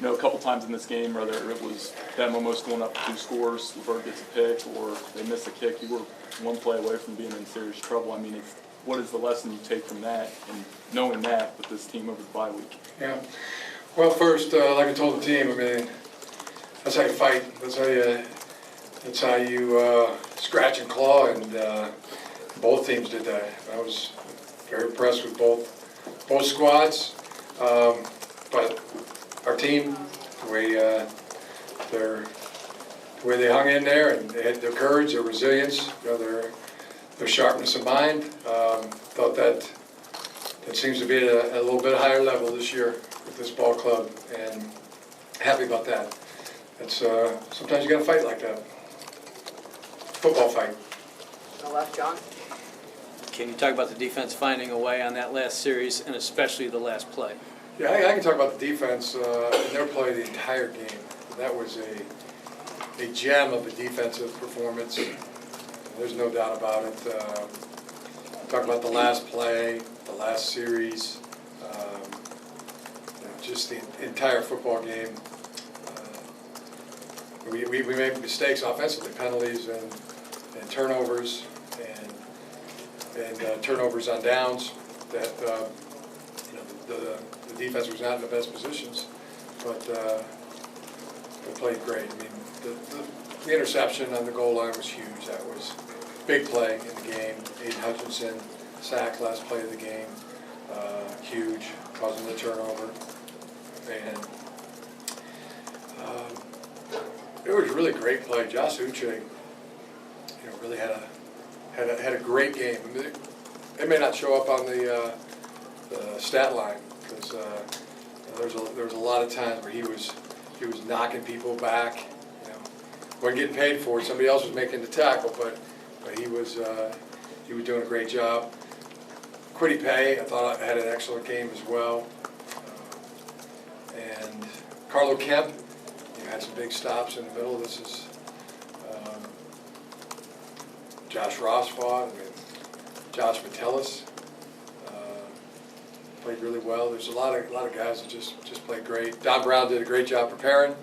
a couple times in this game, whether it was them almost going up 2 scores, LeVert gets a pick, or they miss a kick, you were one play away from being in serious trouble. I mean, what is the lesson you take from that and knowing that with this team over the bye week? Yeah. Well, first, like I told the team, I mean, that's how you fight. That's how you scratch and claw, and both teams did that. I was very impressed with both squads, but our team, the way they hung in there, and they had their courage, their resilience, their sharpness of mind. Thought that seems to be at a little bit higher level this year with this ball club, and happy about that. It's sometimes you got to fight like that. Football fight. On the left, John. Can you talk about the defense finding a way on that last series, and especially the last play? Yeah, I can talk about the defense and their play the entire game. That was a gem of a defensive performance. There's no doubt about it. Talk about the last play, the last series, just the entire football game. We made mistakes offensively, penalties and turnovers and turnovers on downs that the defense was not in the best positions, but they played great. I mean, the interception on the goal line was huge. That was a big play in the game. Aiden Hutchinson sack last play of the game, huge, causing the turnover, and it was a really great play. Josh Uche, really had a great game. I mean, it may not show up on the stat line because there was a lot of times where he was knocking people back. Wasn't getting paid for it. Somebody else was making the tackle, but he was doing a great job. Quiddy Pay, I thought had an excellent game as well. And Carlo Kemp, had some big stops in the middle. This is Josh Rosford, Josh Metellus played really well. There's a lot of guys that just played great. Don Brown did a great job preparing.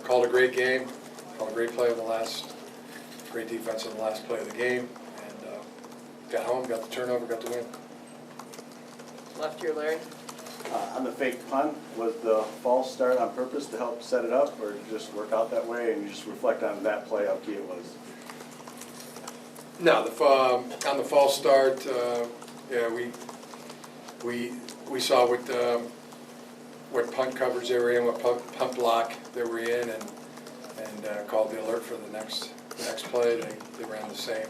Called a great game. Called a great play on the last. Great defense on the last play of the game, and got home, got the turnover, got the win. Left here, Larry. On the fake punt, was the false start on purpose to help set it up, or did it just work out that way and you just reflect on that play how key it was? No, on the false start, yeah, we saw what punt coverage they were in, what punt block they were in, and called the alert for the next play. They ran the same.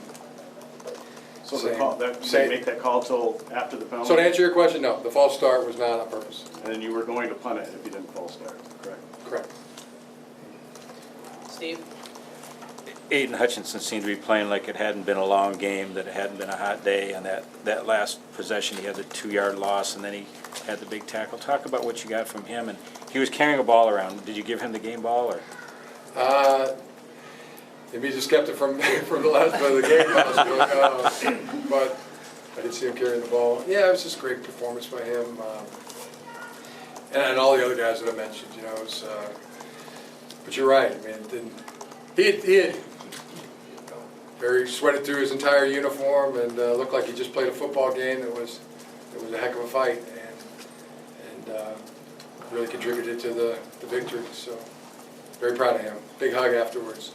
So they make that call till after the penalty? So to answer your question, no, the false start was not on purpose. And then you were going to punt it if you didn't false start, correct? Correct. Steve? Aiden Hutchinson seemed to be playing like it hadn't been a long game, that it hadn't been a hot day. And that last possession, he had the 2-yard loss, and then he had the big tackle. Talk about what you got from him. And he was carrying a ball around. Did you give him the game ball, or? Maybe he just kept it from the last play of the game, but I did see him carrying the ball. Yeah, it was just a great performance by him, and all the other guys that I mentioned. It was, but you're right. I mean, he had very sweated through his entire uniform and looked like he just played a football game. It was a heck of a fight, and really contributed to the victory. So very proud of him. Big hug afterwards.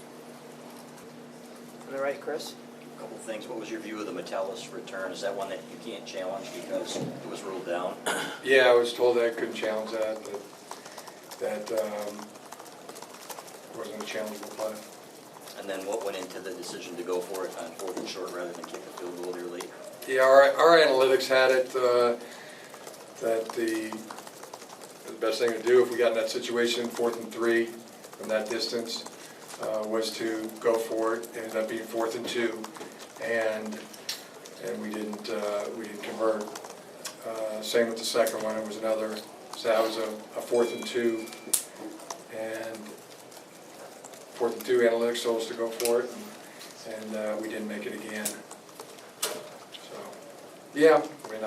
On the right, Chris. A couple things. What was your view of the Metellus return? Is that one that you can't challenge because it was ruled down? Yeah, I was told that I couldn't challenge that wasn't a challengeable play. And then what went into the decision to go for it on 4th and short rather than kick the field goal early? Yeah, our analytics had it that the best thing to do if we got in that situation, 4th and 3 from that distance, was to go for it. It ended up being 4th and 2, and we didn't convert. Same with the second one. It was another. So that was a 4th and 2, and 4th and 2 analytics told us to go for it, and we didn't make it again. So yeah, I mean,